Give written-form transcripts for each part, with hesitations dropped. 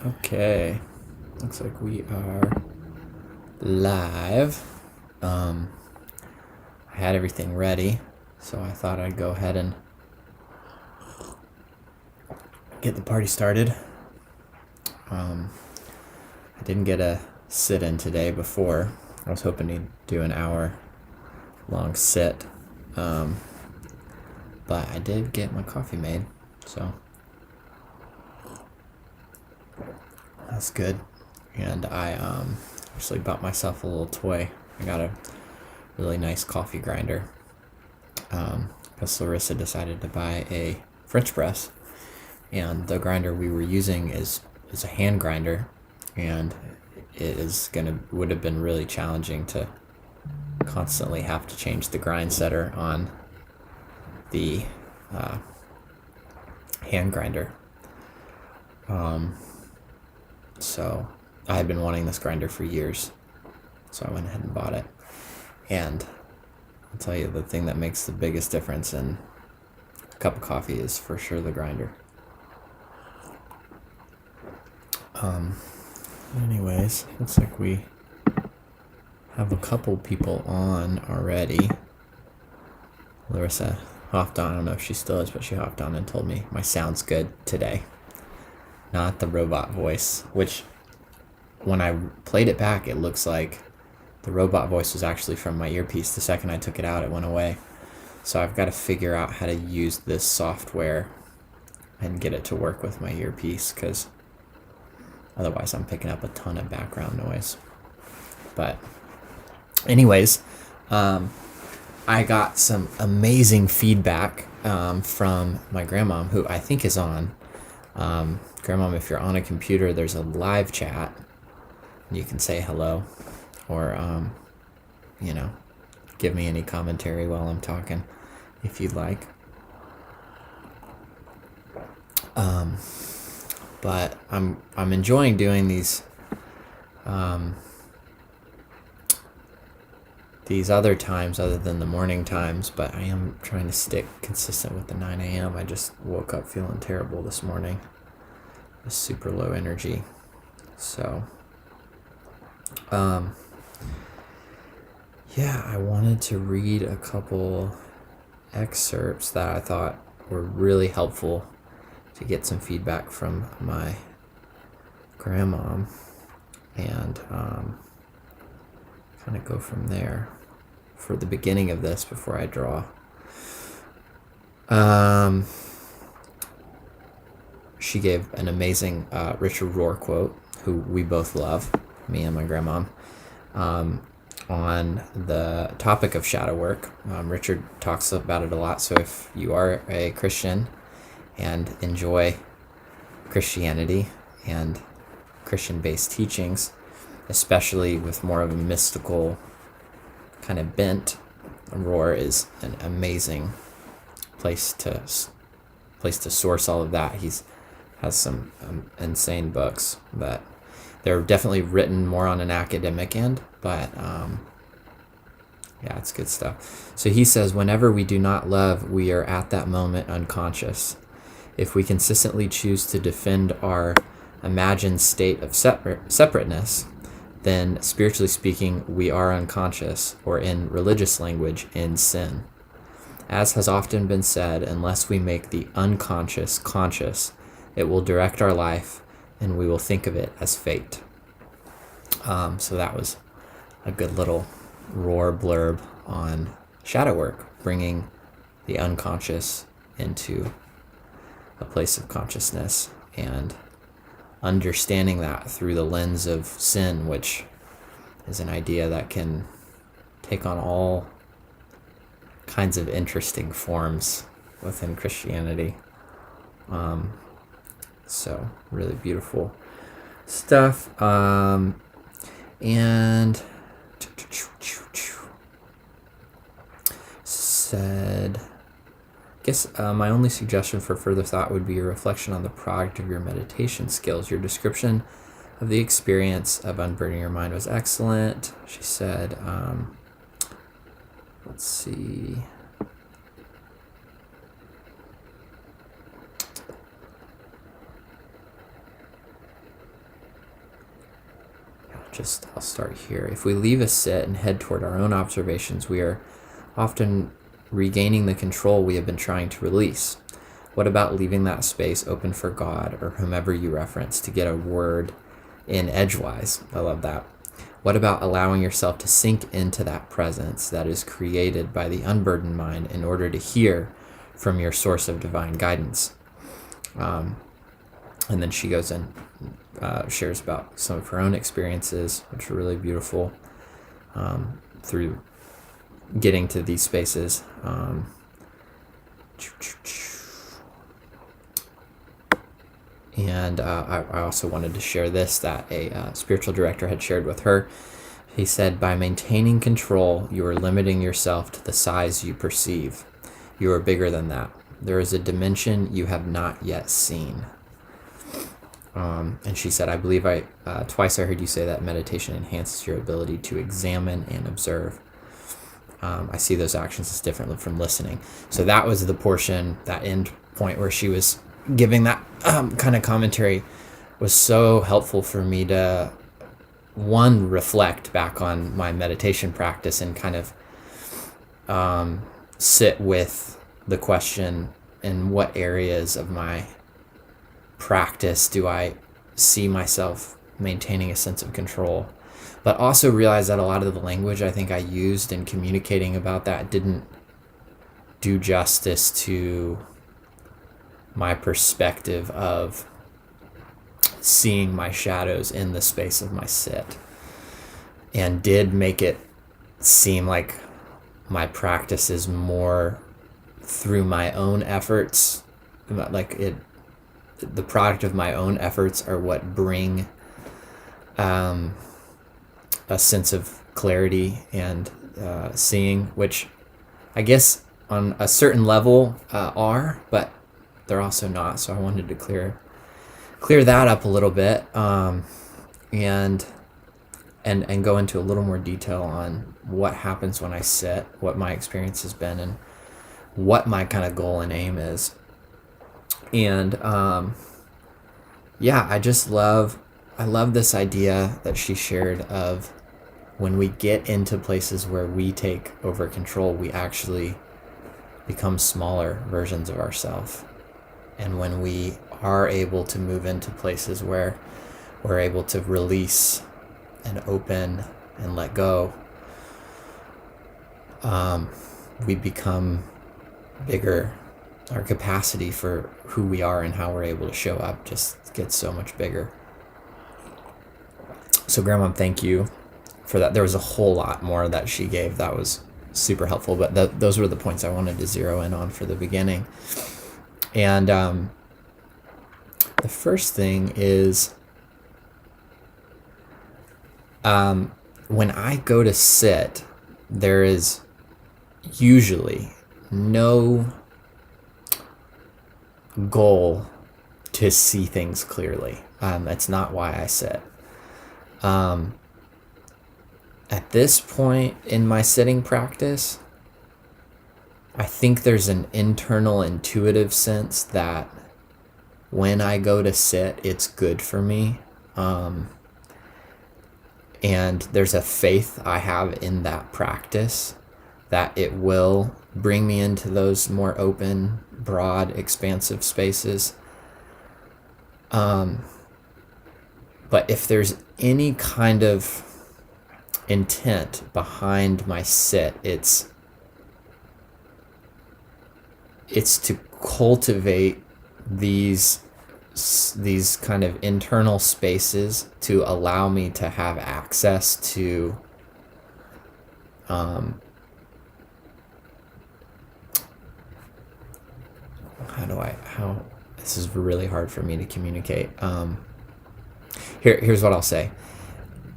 Okay, looks like we are live. I had everything ready, so I thought I'd go ahead and get the party started. I didn't get a sit-in today before. I was hoping to do an hour-long sit, but I did get my coffee made, so that's good. And I actually bought myself a little toy. I got a really nice coffee grinder because Larissa decided to buy a French press, and the grinder we were using is a hand grinder, and it would have been really challenging to constantly have to change the grind setter on the hand grinder. So I had been wanting this grinder for years, so I went ahead and bought it. And I'll tell you, the thing that makes the biggest difference in a cup of coffee is for sure the grinder. Anyways, looks like we have a couple people on already. Larissa hopped on. I don't know if she still is, but she hopped on and told me my sound's good today. Not the robot voice, which when I played it back, it looks like the robot voice was actually from my earpiece. The second I took it out, it went away. So I've got to figure out how to use this software and get it to work with my earpiece, because otherwise I'm picking up a ton of background noise. But anyways, I got some amazing feedback from my grandmom, who I think is on. Grandmom, if you're on a computer, there's a live chat. You can say hello, or give me any commentary while I'm talking, if you'd like. But I'm enjoying doing these other times other than the morning times, but I am trying to stick consistent with the 9 a.m. I just woke up feeling terrible this morning. Super low energy. So I wanted to read a couple excerpts that I thought were really helpful to get some feedback from my grandmom, and kind of go from there for the beginning of this before I draw. She gave an amazing Richard Rohr quote, who we both love, me and my grandmom, on the topic of shadow work. Richard talks about it a lot, so if you are a Christian and enjoy Christianity and Christian-based teachings, especially with more of a mystical kind of bent, Rohr is an amazing place to source all of that. Has some insane books that they're definitely written more on an academic end, but it's good stuff. So he says, whenever we do not love, we are at that moment unconscious. If we consistently choose to defend our imagined state of separateness, then spiritually speaking, we are unconscious, or in religious language, in sin. As has often been said, unless we make the unconscious conscious, it will direct our life, and we will think of it as fate. So that was a good little Rohr blurb on shadow work, bringing the unconscious into a place of consciousness, and understanding that through the lens of sin, which is an idea that can take on all kinds of interesting forms within Christianity. So really beautiful stuff. And said, I guess my only suggestion for further thought would be a reflection on the product of your meditation skills. Your description of the experience of unburdening your mind was excellent. She said, let's see. I'll start here. If we leave a sit and head toward our own observations, we are often regaining the control we have been trying to release. What about leaving that space open for God or whomever you reference to get a word in edgewise? I love that. What about allowing yourself to sink into that presence that is created by the unburdened mind in order to hear from your source of divine guidance? And then she goes and shares about some of her own experiences, which are really beautiful, through getting to these spaces. And I also wanted to share this, that a spiritual director had shared with her. He said, by maintaining control, you are limiting yourself to the size you perceive. You are bigger than that. There is a dimension you have not yet seen. And she said, I believe twice I heard you say that meditation enhances your ability to examine and observe. I see those actions as different from listening. So that was the portion, that end point where she was giving that kind of commentary, was so helpful for me to, one, reflect back on my meditation practice and kind of sit with the question, in what areas of my practice do I see myself maintaining a sense of control, but also realize that a lot of the language I think I used in communicating about that didn't do justice to my perspective of seeing my shadows in the space of my sit, and did make it seem like my practice is more through my own efforts, like the product of my own efforts are what bring a sense of clarity and seeing, which I guess on a certain level are, but they're also not. So I wanted to clear that up a little bit, and go into a little more detail on what happens when I sit, what my experience has been, and what my kind of goal and aim is. And I love this idea that she shared of, when we get into places where we take over control, we actually become smaller versions of ourselves. And when we are able to move into places where we're able to release and open and let go, we become bigger. Our capacity for who we are and how we're able to show up just gets so much bigger. So Grandma, thank you for that. There was a whole lot more that she gave that was super helpful, but those were the points I wanted to zero in on for the beginning. And the first thing is, when I go to sit, there is usually no goal to see things clearly. That's not why I sit. At this point in my sitting practice, I think there's an internal intuitive sense that when I go to sit, it's good for me. And there's a faith I have in that practice that it will bring me into those more open, broad, expansive spaces. But if there's any kind of intent behind my sit, it's to cultivate these kind of internal spaces to allow me to have access to this is really hard for me to communicate. Here's what I'll say.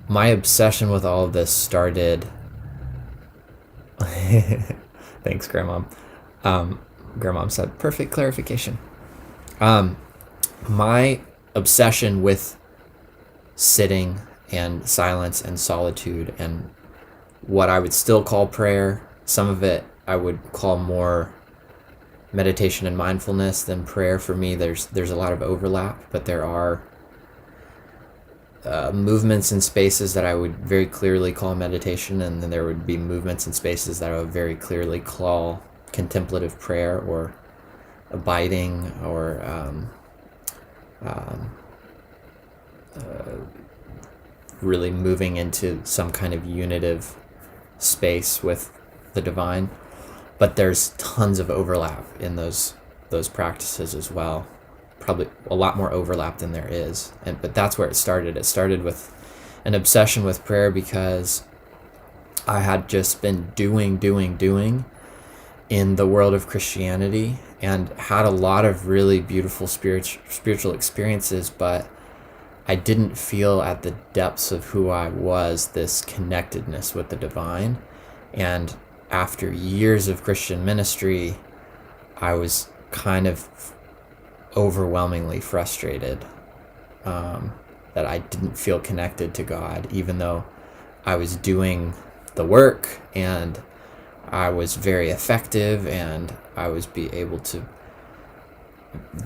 My obsession with all of this started thanks, Grandma. Grandma said perfect clarification. My obsession with sitting and silence and solitude and what I would still call prayer, some of it I would call more meditation and mindfulness than prayer. For me, there's a lot of overlap, but there are movements in spaces that I would very clearly call meditation, and then there would be movements in spaces that I would very clearly call contemplative prayer or abiding or really moving into some kind of unitive space with the divine. But there's tons of overlap in those practices as well. Probably a lot more overlap than there is. But that's where it started. It started with an obsession with prayer because I had just been doing in the world of Christianity and had a lot of really beautiful spiritual experiences, but I didn't feel at the depths of who I was this connectedness with the divine. And after years of Christian ministry, I was kind of overwhelmingly frustrated that I didn't feel connected to God, even though I was doing the work and I was very effective and I was able to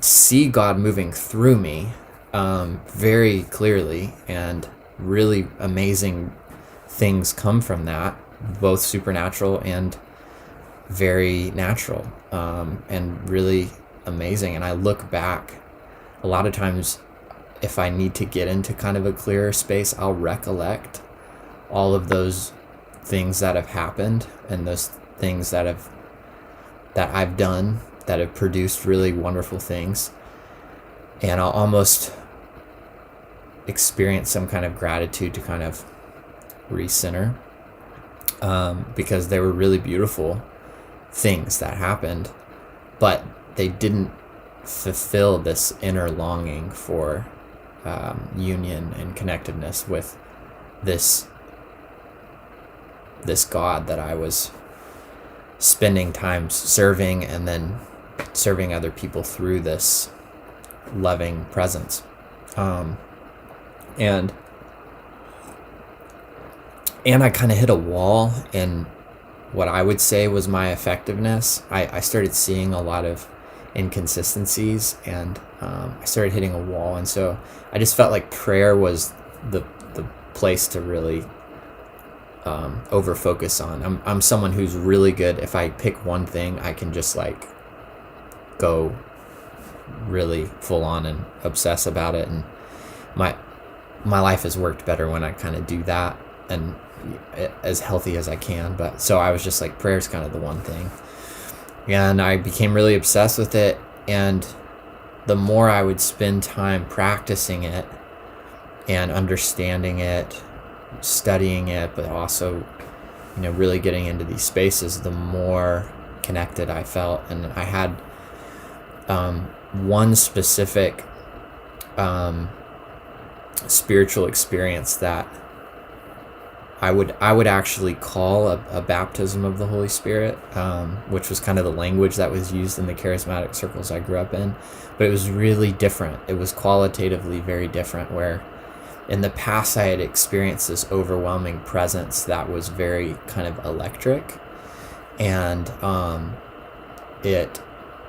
see God moving through me very clearly, and really amazing things come from that, both supernatural and very natural, and really amazing. And I look back a lot of times, if I need to get into kind of a clearer space, I'll recollect all of those things that have happened and those things that I've done that have produced really wonderful things, and I'll almost experience some kind of gratitude to kind of recenter, because they were really beautiful things that happened, but they didn't fulfill this inner longing for union and connectedness with this God that I was spending time serving, and then serving other people through this loving presence. And I kind of hit a wall in what I would say was my effectiveness. I started seeing a lot of inconsistencies, and I started hitting a wall. And so I just felt like prayer was the place to really over focus on. I'm someone who's really good. If I pick one thing, I can just like go really full on and obsess about it. And my life has worked better when I kind of do that, and as healthy as I can. But so I was just like, prayer's kind of the one thing, and I became really obsessed with it. And the more I would spend time practicing it and understanding it, studying it, but also, really getting into these spaces, the more connected I felt. And I had one specific spiritual experience that I would actually call a baptism of the Holy Spirit, which was kind of the language that was used in the charismatic circles I grew up in. But it was really different. It was qualitatively very different, where in the past I had experienced this overwhelming presence that was very kind of electric, and I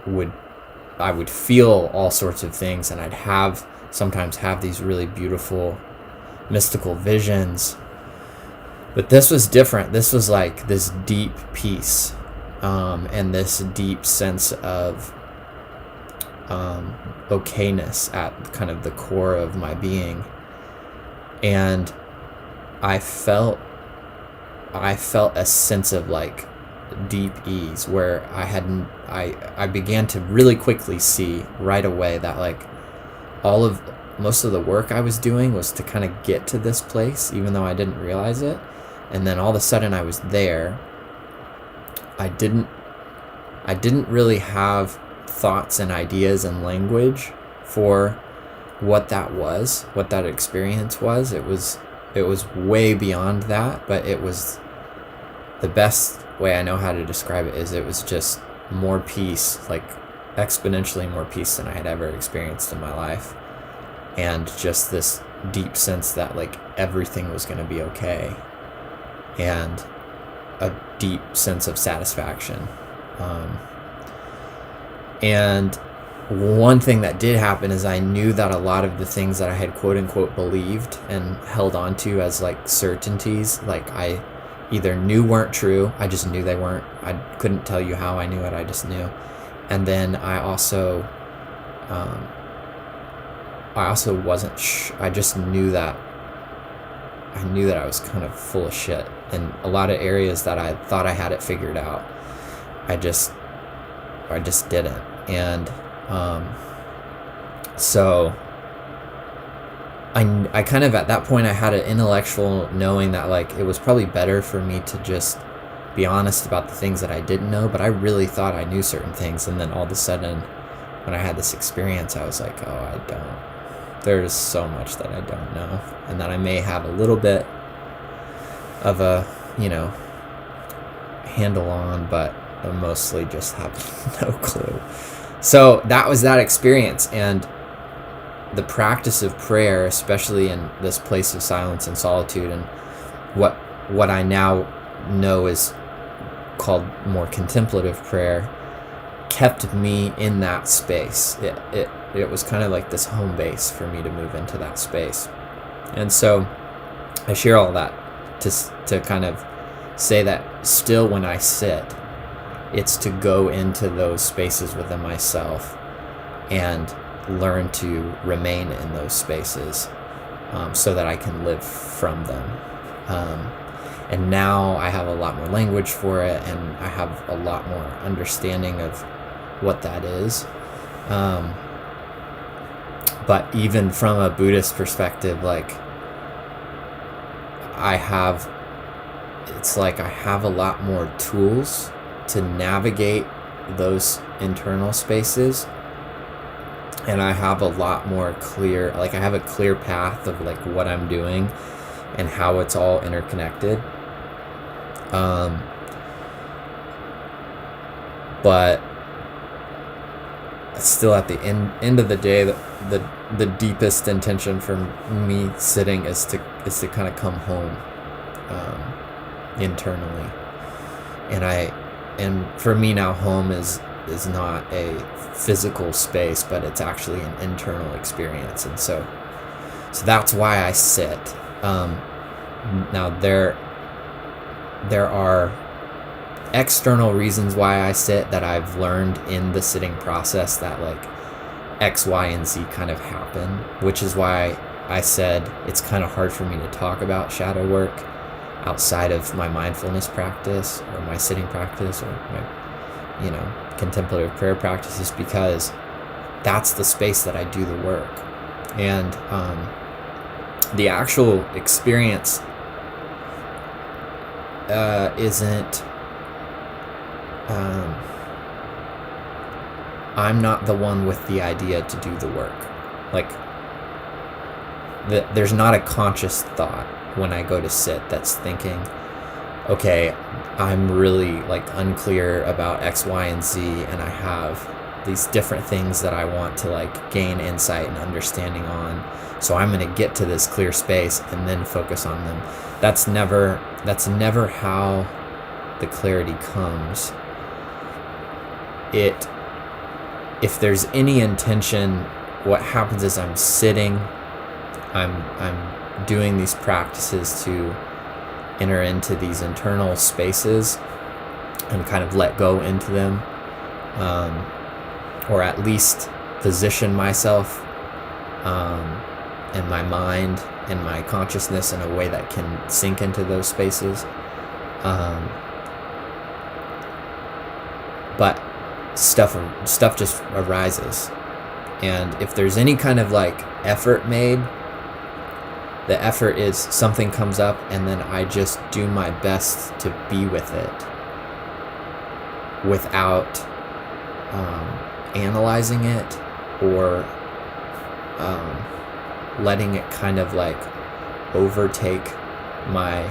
would feel all sorts of things, and I'd sometimes have these really beautiful mystical visions. But this was different. This was like this deep peace, and this deep sense of okayness at kind of the core of my being. And I felt a sense of like deep ease, where I began to really quickly see right away that like most of the work I was doing was to kind of get to this place, even though I didn't realize it. And then all of a sudden I was there. I didn't really have thoughts and ideas and language for what that experience was. It was way beyond that, but it was the best way I know how to describe it. Is it was just more peace, like exponentially more peace than I had ever experienced in my life, and just this deep sense that like everything was going to be okay, and a deep sense of satisfaction. And one thing that did happen is I knew that a lot of the things that I had quote unquote believed and held on to as like certainties, like I either knew weren't true, I just knew they weren't. I couldn't tell you how I knew it, I just knew. And then I also wasn't I just knew that I was kind of full of shit. And a lot of areas that I thought I had it figured out, I just didn't. And so I kind of, at that point, I had an intellectual knowing that like it was probably better for me to just be honest about the things that I didn't know, but I really thought I knew certain things. And then all of a sudden, when I had this experience, I was like, oh, I don't. There's so much that I don't know, and that I may have a little bit of a, handle on, but I mostly just have no clue. So that was that experience. And the practice of prayer, especially in this place of silence and solitude, and what I now know is called more contemplative prayer, kept me in that space. It was kind of like this home base for me to move into that space. And so I share all that to kind of say that still when I sit, it's to go into those spaces within myself and learn to remain in those spaces, so that I can live from them. And now I have a lot more language for it, and I have a lot more understanding of what that is. But even from a Buddhist perspective, like I have a lot more tools to navigate those internal spaces. And I have a lot more clear, like I have a clear path of like what I'm doing and how it's all interconnected. But still at the end of the day, the deepest intention for me sitting is to kind of come home, internally. And for me now, home is not a physical space, but it's actually an internal experience. And so that's why I sit. Now there are external reasons why I sit that I've learned in the sitting process, that like X, Y, and Z kind of happen, which is why I said it's kind of hard for me to talk about shadow work outside of my mindfulness practice or my sitting practice or my contemplative prayer practices, because that's the space that I do the work. And the actual experience isn't, I'm not the one with the idea to do the work. Like there's not a conscious thought when I go to sit that's thinking, okay, I'm really like unclear about X, Y, and Z, and I have these different things that I want to like gain insight and understanding on, so I'm going to get to this clear space and then focus on them. That's never how the clarity comes. If there's any intention, what happens is I'm sitting, I'm doing these practices to enter into these internal spaces and kind of let go into them, or at least position myself and my mind and my consciousness in a way that can sink into those spaces. But stuff just arises, and if there's any kind of like effort made, the effort is something comes up and then I just do my best to be with it without analyzing it or letting it kind of like overtake my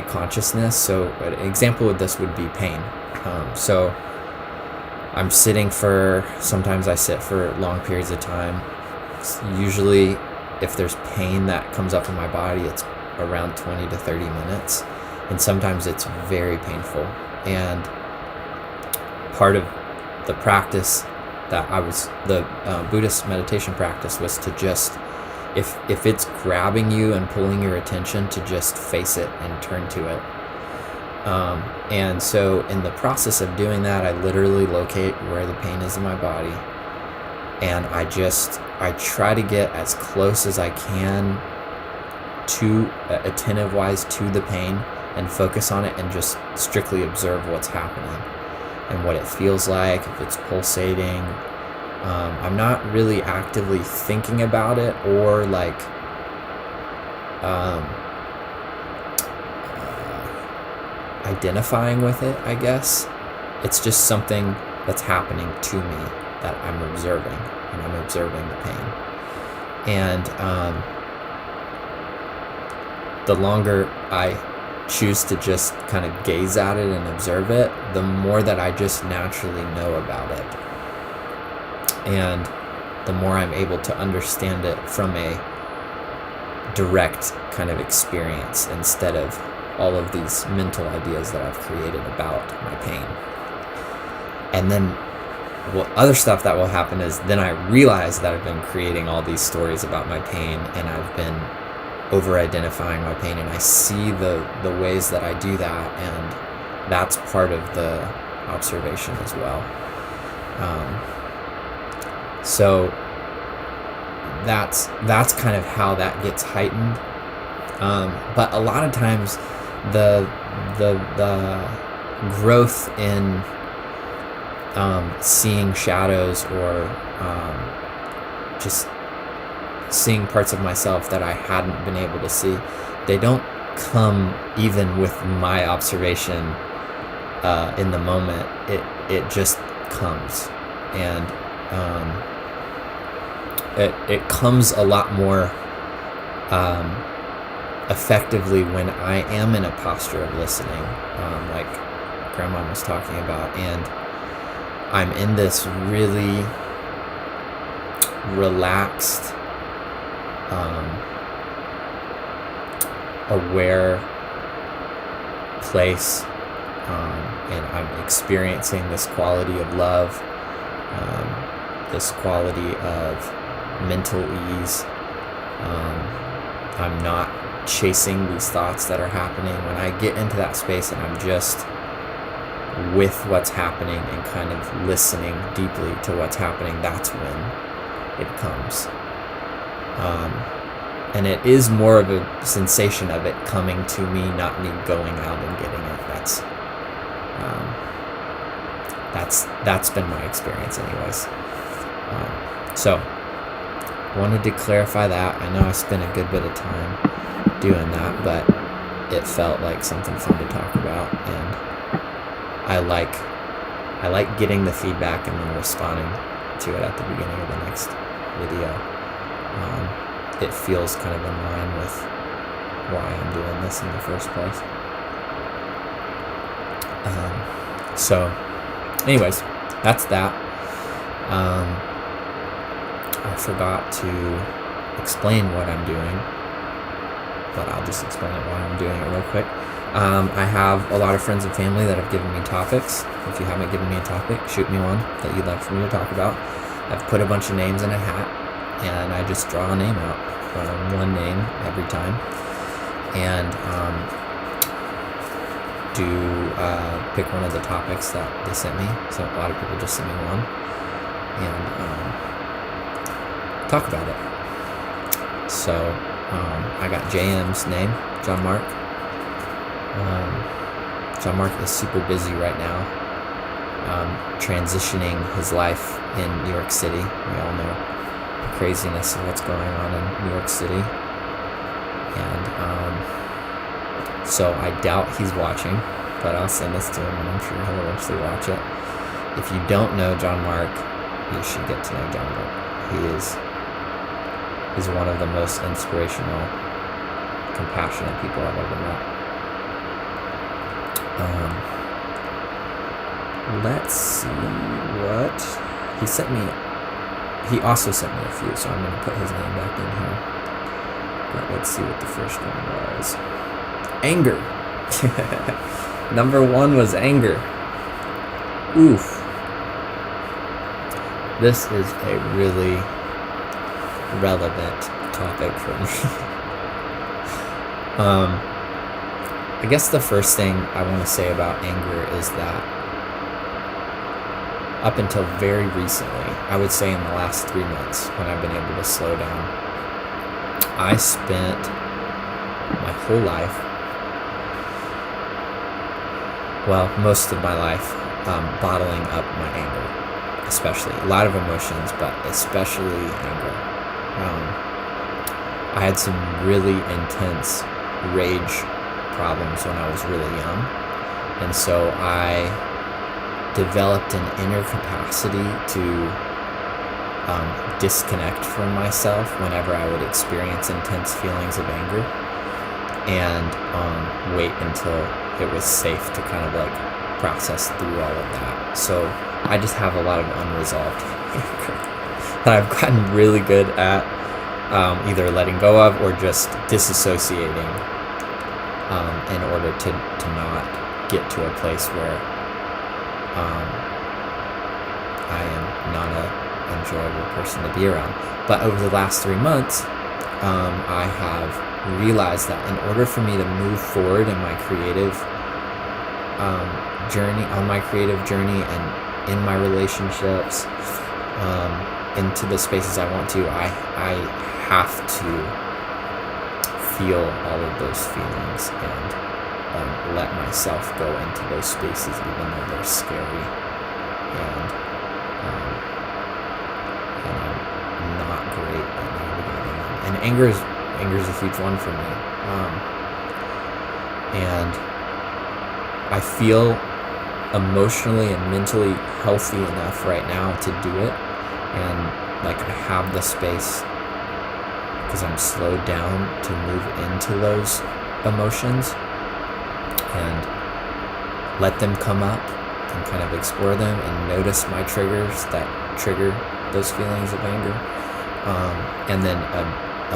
consciousness. So an example of this would be pain. So I'm sitting sometimes I sit for long periods of time. Usually if there's pain that comes up in my body, it's around 20 to 30 minutes. And sometimes it's very painful. And part of the practice that I was, the Buddhist meditation practice was to just, if it's grabbing you and pulling your attention, to just face it and turn to it. And so in the process of doing that, I literally locate where the pain is in my body, and I try to get as close as I can to, attentive wise, to the pain, and focus on it and just strictly observe what's happening and what it feels like, if it's pulsating. I'm not really actively thinking about it or like identifying with it, I guess. It's just something that's happening to me that I'm observing, and I'm observing the pain. And the longer I choose to just kind of gaze at it and observe it, the more that I just naturally know about it. And the more I'm able to understand it from a direct kind of experience instead of all of these mental ideas that I've created about my pain. And then other stuff that will happen is then I realize that I've been creating all these stories about my pain, and I've been over-identifying my pain, and I see the ways that I do that, and that's part of the observation as well. So that's kind of how that gets heightened. But a lot of times the growth in seeing shadows or just seeing parts of myself that I hadn't been able to see, they don't come even with my observation in the moment. It just comes, and it comes a lot more effectively when I am in a posture of listening, like Grandma was talking about, and I'm in this really relaxed, aware place, and I'm experiencing this quality of love, this quality of mental ease. I'm not chasing these thoughts that are happening. When I get into that space and I'm just with what's happening and kind of listening deeply to what's happening, that's when it comes. And it is more of a sensation of it coming to me, not me going out and getting it. That's been my experience anyways. So wanted to clarify that. I know I spent a good bit of time doing that, but it felt like something fun to talk about, and I like getting the feedback and then responding to it at the beginning of the next video. It feels kind of in line with why I'm doing this in the first place. So anyways, that's that. I forgot to explain what I'm doing, but I'll just explain it why I'm doing it real quick. I have a lot of friends and family that have given me topics. If you haven't given me a topic, shoot me one that you'd like for me to talk about. I've put a bunch of names in a hat, and I just draw a name out, one name every time, and pick one of the topics that they sent me. So a lot of people just sent me one, and talk about it. So I got JM's name, John Mark. John Mark is super busy right now, transitioning his life in New York City. We all know the craziness of what's going on in New York City, and so I doubt he's watching, but I'll send this to him, and I'm sure he'll eventually watch it. If you don't know John Mark, you should get to know John Mark. He's one of the most inspirational, compassionate people I've ever met. Let's see what he sent me. He also sent me a few, so I'm going to put his name back in here. But let's see what the first one was. Anger. Number one was anger. Oof. this is a really relevant topic for me. I guess the first thing I want to say about anger is that up until very recently, I would say in the last 3 months when I've been able to slow down, I spent my whole life, well, most of my life, bottling up my anger, especially. A lot of emotions, but especially anger. I had some really intense rage problems when I was really young, and so I developed an inner capacity to disconnect from myself whenever I would experience intense feelings of anger, and wait until it was safe to kind of like process through all of that. So I just have a lot of unresolved anger that I've gotten really good at either letting go of or just disassociating in order to not get to a place where I am not an enjoyable person to be around. But over the last 3 months, I have realized that in order for me to move forward in my creative journey, and in my relationships, into the spaces I want to, I have to feel all of those feelings and let myself go into those spaces even though they're scary, and I'm not great at navigating them. And anger is a huge one for me, and I feel emotionally and mentally healthy enough right now to do it, and like I have the space because I'm slowed down to move into those emotions and let them come up and kind of explore them and notice my triggers that trigger those feelings of anger, and then an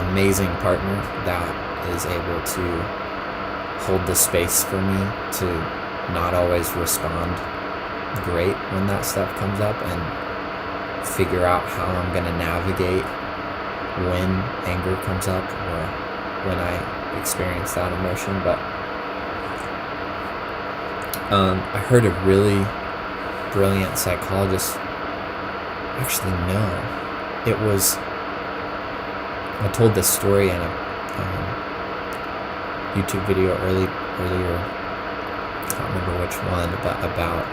amazing partner that is able to hold the space for me to not always respond great when that stuff comes up, and figure out how I'm going to navigate when anger comes up or when I experience that emotion. But I heard a really brilliant psychologist, actually no, it was, I told this story in a YouTube video earlier, I can't remember which one, but about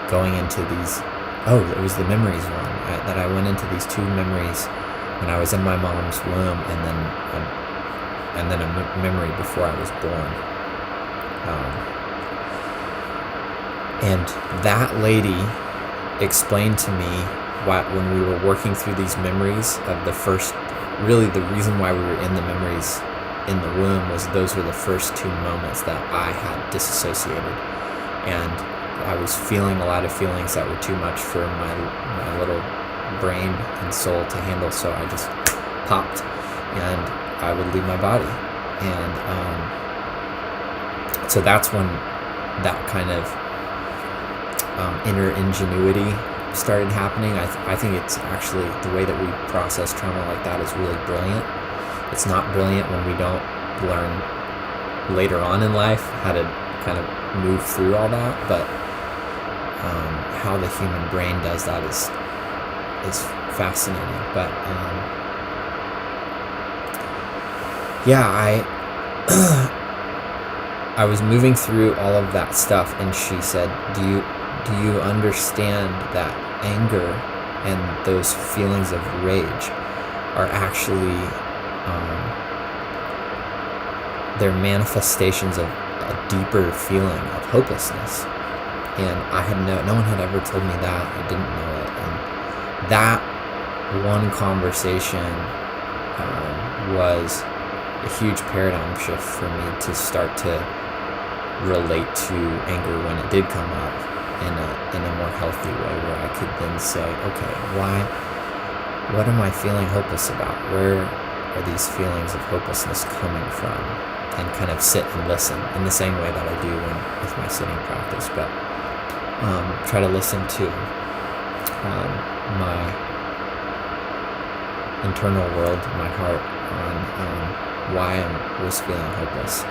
going into these, it was the memories one, that I went into these 2 memories when I was in my mom's womb, and then a memory before I was born. And that lady explained to me when we were working through these memories of the first, really the reason why we were in the memories in the womb was those were the first 2 moments that I had disassociated, and I was feeling a lot of feelings that were too much for my little brain and soul to handle, so I just popped and I would leave my body. And so that's when that kind of inner ingenuity started happening. I think it's actually the way that we process trauma like that is really brilliant. It's not brilliant when we don't learn later on in life how to kind of move through all that, but how the human brain does that is fascinating. But I was moving through all of that stuff, and she said, do you understand that anger and those feelings of rage are actually they're manifestations of a deeper feeling of hopelessness? And I had no one had ever told me that. I didn't know it, and that one conversation was a huge paradigm shift for me to start to relate to anger when it did come up in a more healthy way, where I could then say, okay, what am I feeling hopeless about? Where are these feelings of hopelessness coming from? And kind of sit and listen in the same way that I do with my sitting practice, but try to listen to my internal world, my heart, on why I was feeling hopeless.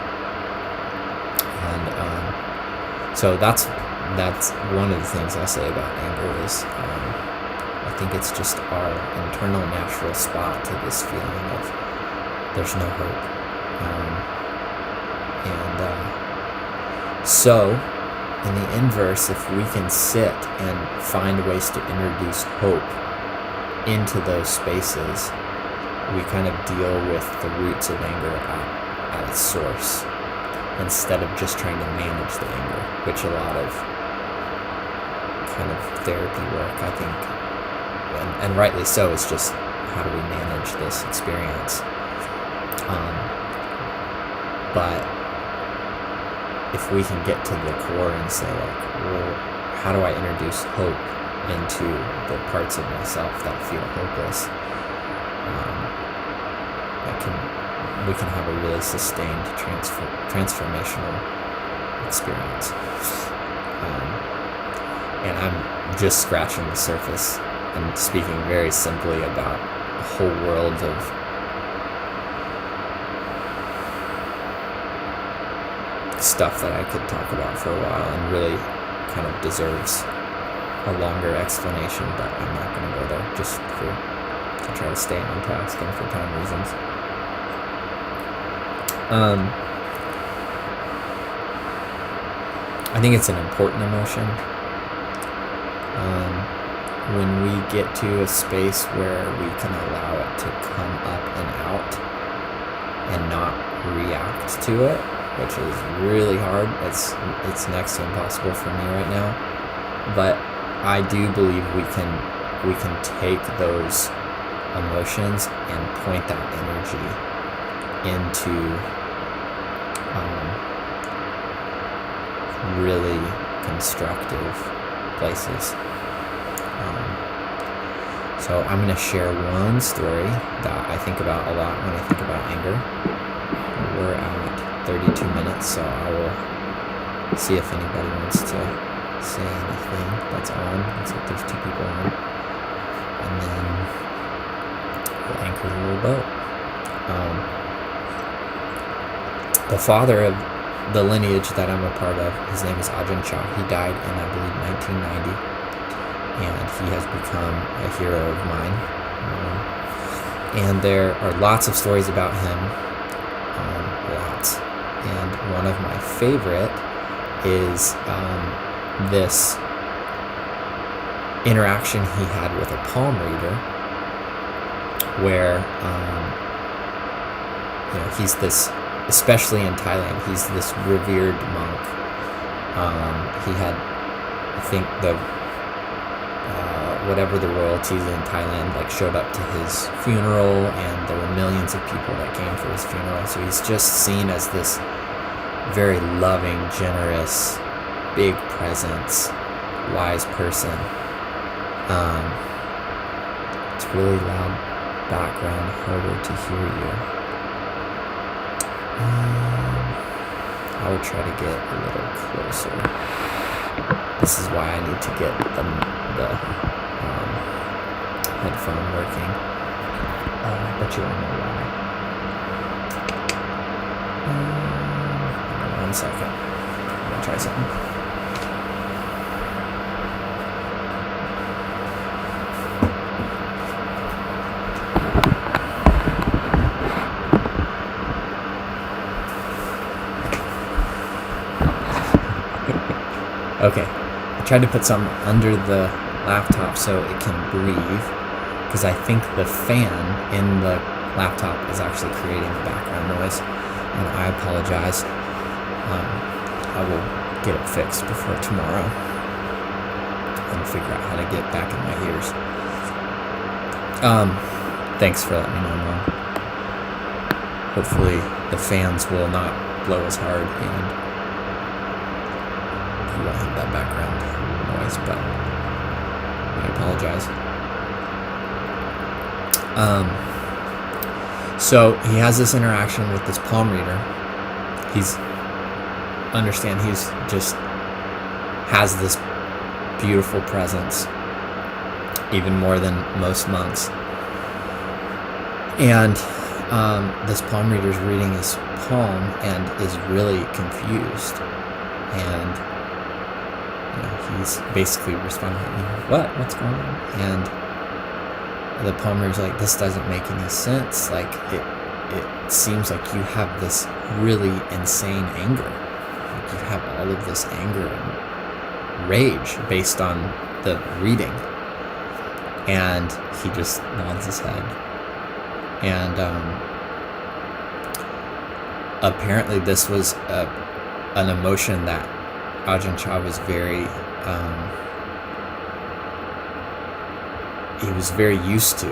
And so that's one of the things I'll say about anger is I think it's just our internal natural spot to this feeling of there's no hope. So in the inverse, if we can sit and find ways to introduce hope into those spaces, we kind of deal with the roots of anger at its source, instead of just trying to manage the anger, which a lot of kind of therapy work, I think, and rightly so, is just how do we manage this experience. But if we can get to the core and say, like, well, how do I introduce hope into the parts of myself that feel hopeless, we can have a really sustained transformational experience. And I'm just scratching the surface and speaking very simply about a whole world of stuff that I could talk about for a while and really kind of deserves a longer explanation, but I'm not going to go there just to try to stay on task and for time reasons. I think it's an important emotion. When we get to a space where we can allow it to come up and out and not react to it, which is really hard. It's next to impossible for me right now. But I do believe we can take those emotions and point that energy into really constructive places. So I'm going to share one story that I think about a lot when I think about anger. We're at 32 minutes, so I will see if anybody wants to say anything that's on. Looks like there's 2 people on. And then we'll anchor the little boat. The father of the lineage that I'm a part of, his name is Ajahn Chah. He died in, I believe, 1990. And he has become a hero of mine. And there are lots of stories about him. Lots. And one of my favorite is this interaction he had with a palm reader where he's this, especially in Thailand, he's this revered monk. He had, I think, the whatever the royalties in Thailand showed up to his funeral, and there were millions of people that came for his funeral. So he's just seen as this very loving, generous, big presence, wise person. It's really loud background, harder to hear you. I will try to get a little closer. This is why I need to get the headphone working. I bet you won't know why. Hold on 1 second. I'm gonna try something. Okay, I tried to put something under the laptop so it can breathe, because I think the fan in the laptop is actually creating the background noise, and I apologize. I will get it fixed before tomorrow and figure out how to get back in my ears. Thanks for letting me know, Mom. Hopefully the fans will not blow as hard and you won't have that background noise, but I apologize. So he has this interaction with this palm reader. He's just has this beautiful presence, even more than most monks. And this palm reader's reading his palm and is really confused. And he's basically responding, what's going on? And the palm reader's like, this doesn't make any sense. Like, it seems like you have this really insane anger. Like, you have all of this anger and rage based on the reading. And he just nods his head. And apparently this was an emotion that Ajahn Chah was very he was very used to.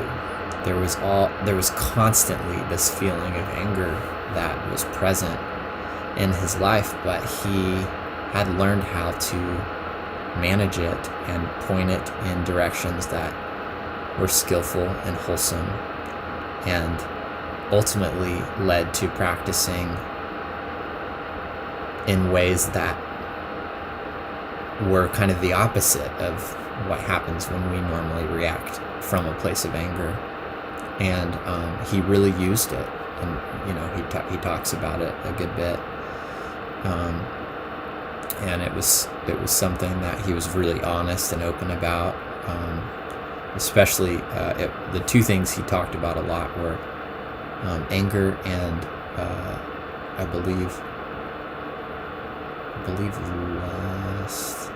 There was constantly this feeling of anger that was present in his life, but he had learned how to manage it and point it in directions that were skillful and wholesome, and ultimately led to practicing in ways that were kind of the opposite of what happens when we normally react from a place of anger. And he really used it, and he talks about it a good bit. And it was something that he was really honest and open about. Especially the two things he talked about a lot were anger and I believe lust.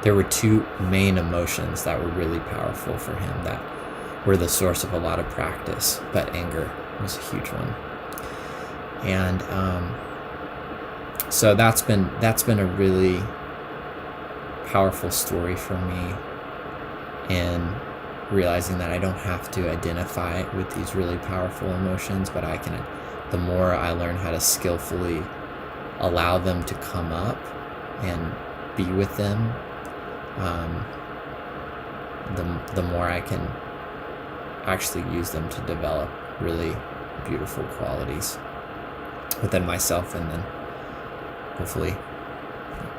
There were two main emotions that were really powerful for him that were the source of a lot of practice, but anger was a huge one. And so that's been a really powerful story for me in realizing that I don't have to identify with these really powerful emotions, but the more I learn how to skillfully allow them to come up and be with them, the more I can actually use them to develop really beautiful qualities within myself, and then hopefully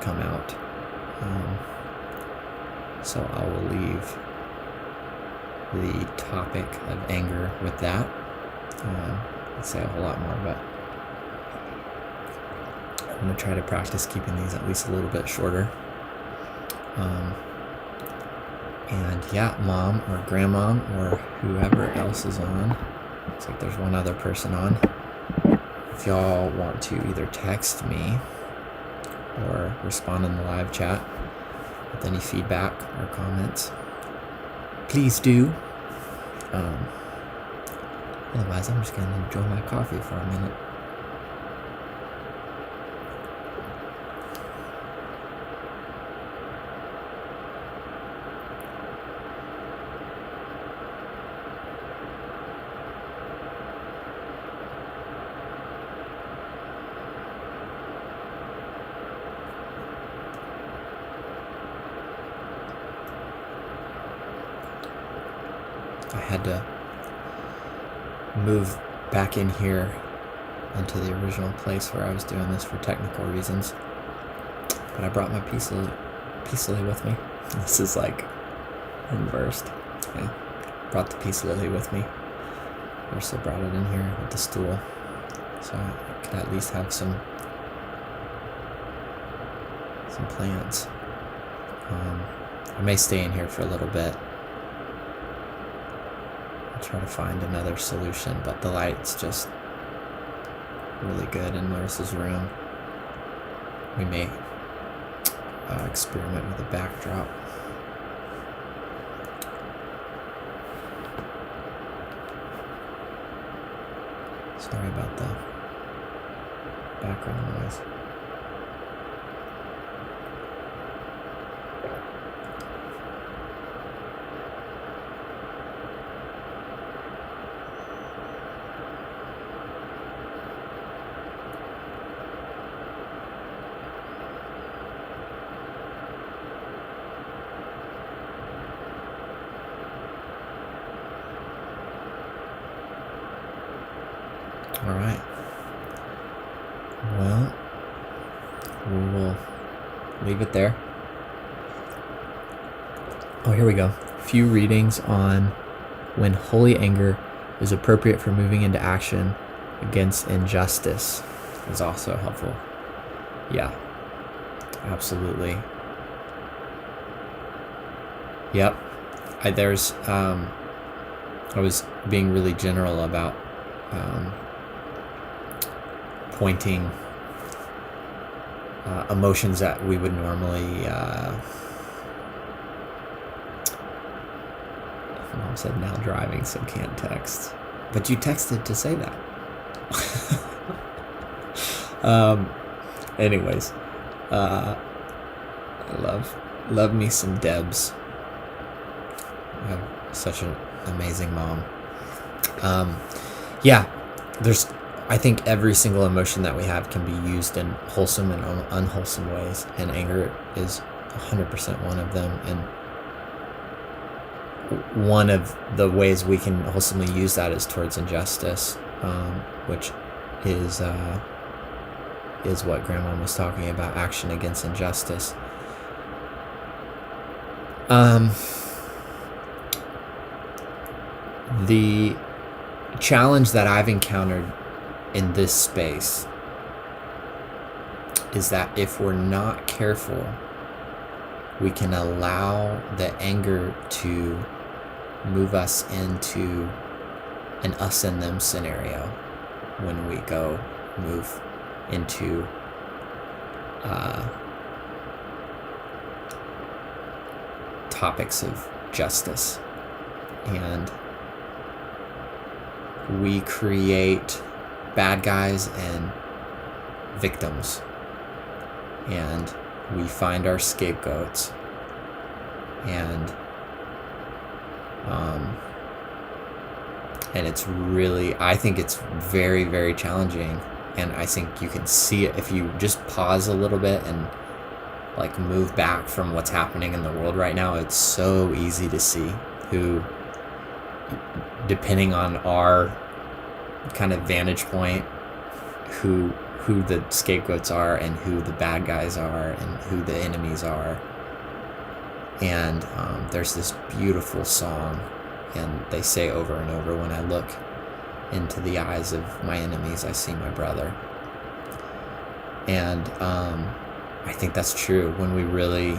come out. So I will leave the topic of anger with that. I'd say a whole lot more, but I'm going to try to practice keeping these at least a little bit shorter. And yeah, mom or grandmom or whoever else is on. Looks like there's one other person on. If y'all want to either text me or respond in the live chat with any feedback or comments, please do. Otherwise, I'm just going to enjoy my coffee for a minute. I had to move back in here into the original place where I was doing this for technical reasons, but I brought my peace lily with me. This is like inversed. Yeah, brought the peace lily with me. Also brought it in here with the stool, so I could at least have some plants. I may stay in here for a little bit. Try to find another solution, but the light's just really good in Larissa's room. We may experiment with a backdrop. Sorry about the background noise. All right. Well, we will leave it there. Oh, here we go. few readings on when holy anger is appropriate for moving into action against injustice is also helpful. Yeah, absolutely. Yep. I was being really general about pointing emotions that we would normally Mom said now driving, so can't text. But you texted to say that. Anyways, I love me some Debs. I have such an amazing mom. I think every single emotion that we have can be used in wholesome and unwholesome ways, and anger is 100% one of them. And one of the ways we can wholesomely use that is towards injustice, which is what Grandma was talking about, action against injustice. The challenge that I've encountered in this space is that if we're not careful, we can allow the anger to move us into an us and them scenario when we go move into topics of justice. And we create bad guys and victims, and we find our scapegoats, and it's really, I think it's very, very challenging. And I think you can see it if you just pause a little bit and like move back from what's happening in the world right now. It's so easy to see who, depending on our kind of vantage point, who the scapegoats are and who the bad guys are and who the enemies are. And there's this beautiful song, and they say over and over, when I look into the eyes of my enemies, I see my brother. And I think that's true when we really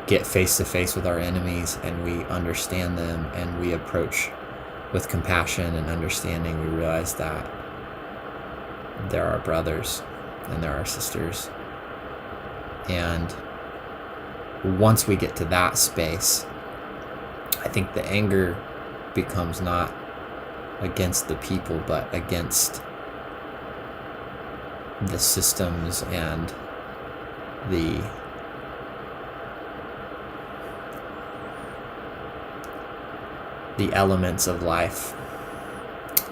get face to face with our enemies and we understand them and we approach with compassion and understanding. We realize that they're our brothers and they're our sisters. And once we get to that space, I think the anger becomes not against the people, but against the systems and the elements of life.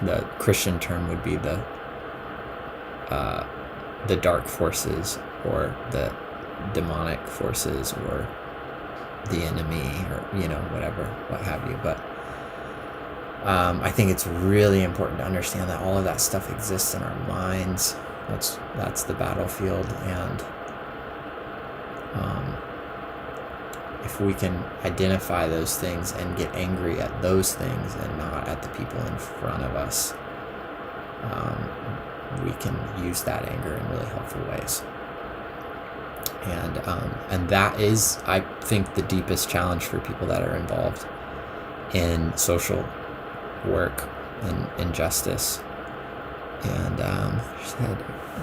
The Christian term would be the dark forces, or the demonic forces, or the enemy, or whatever, what have you. But I think it's really important to understand that all of that stuff exists in our minds. That's the battlefield. And if we can identify those things and get angry at those things and not at the people in front of us, we can use that anger in really helpful ways. And that is, I think, the deepest challenge for people that are involved in social work and injustice. And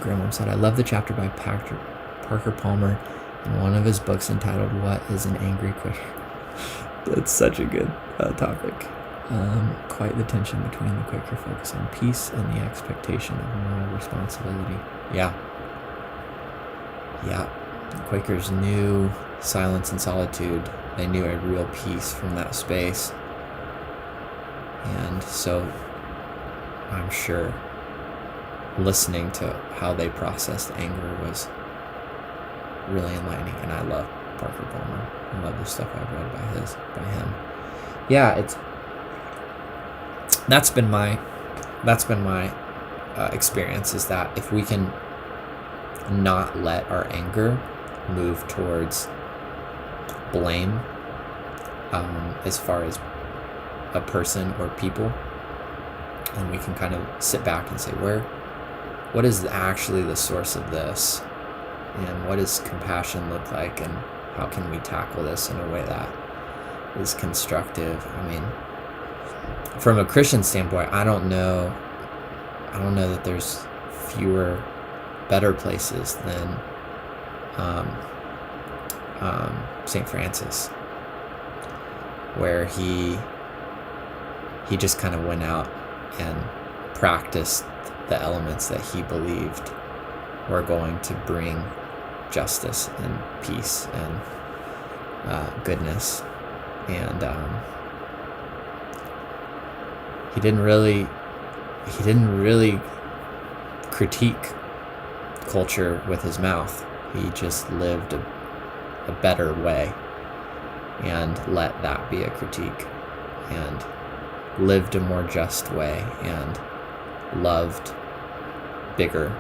Grandma said, I love the chapter by Parker Palmer in one of his books entitled What is an Angry Quaker? That's such a good topic. Quite the tension between the Quaker focus on peace and the expectation of moral responsibility. Yeah. The Quakers knew silence and solitude. They knew a real peace from that space. And so I'm sure listening to how they processed anger was really enlightening. And I love Parker Palmer. I love the stuff I've read by him. Yeah, that's been my experience, is that if we can not let our anger move towards blame as far as a person or people, and we can kind of sit back and say, what is actually the source of this, and what does compassion look like, and how can we tackle this in a way that is constructive? I mean, from a Christian standpoint, I don't know that there's fewer, better places than St. Francis, where he just kind of went out and practiced the elements that he believed were going to bring justice and peace and goodness. And he didn't really critique culture with his mouth. He just lived a better way and let that be a critique, and lived a more just way and loved bigger,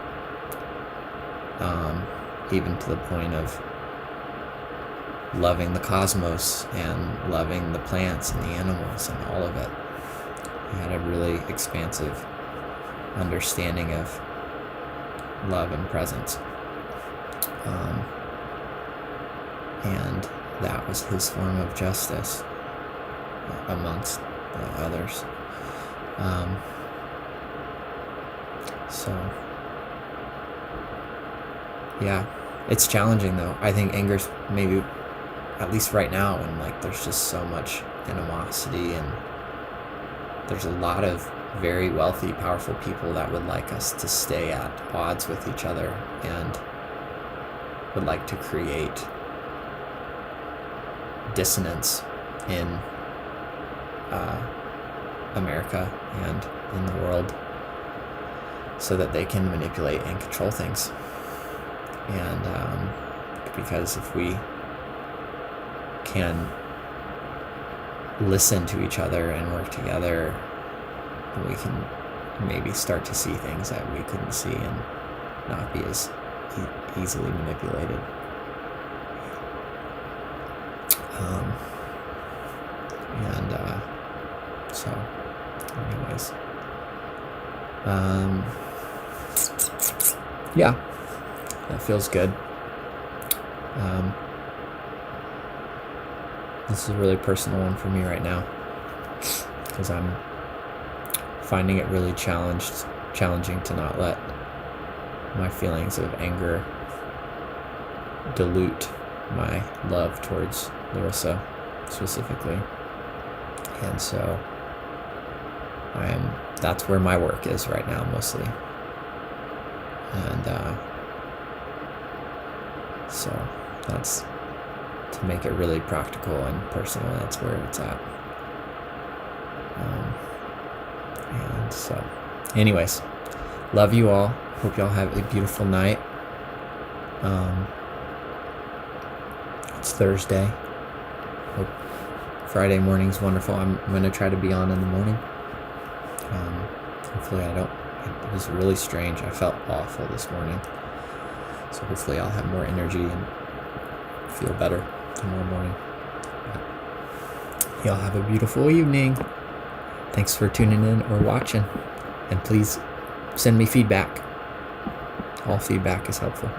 even to the point of loving the cosmos and loving the plants and the animals and all of it. He had a really expansive understanding of love and presence. And that was his form of justice, amongst others. So, yeah, it's challenging though. I think anger's maybe, at least right now, and like there's just so much animosity, and there's a lot of very wealthy, powerful people that would like us to stay at odds with each other and would like to create dissonance in America and in the world so that they can manipulate and control things. And because if we can listen to each other and work together, we can maybe start to see things that we couldn't see and not be as easily manipulated. So anyways, yeah, that feels good. This is a really personal one for me right now, because I'm finding it really challenging to not let my feelings of anger dilute my love towards Larissa specifically. And so that's where my work is right now, mostly. And so that's, to make it really practical and personal, that's where it's at. And so anyways, love you all. Hope y'all have a beautiful night. It's Thursday. Hope Friday morning's wonderful. I'm going to try to be on in the morning. Hopefully I don't. It was really strange. I felt awful this morning. So hopefully I'll have more energy and feel better tomorrow morning. But y'all have a beautiful evening. Thanks for tuning in or watching. And please send me feedback. All feedback is helpful.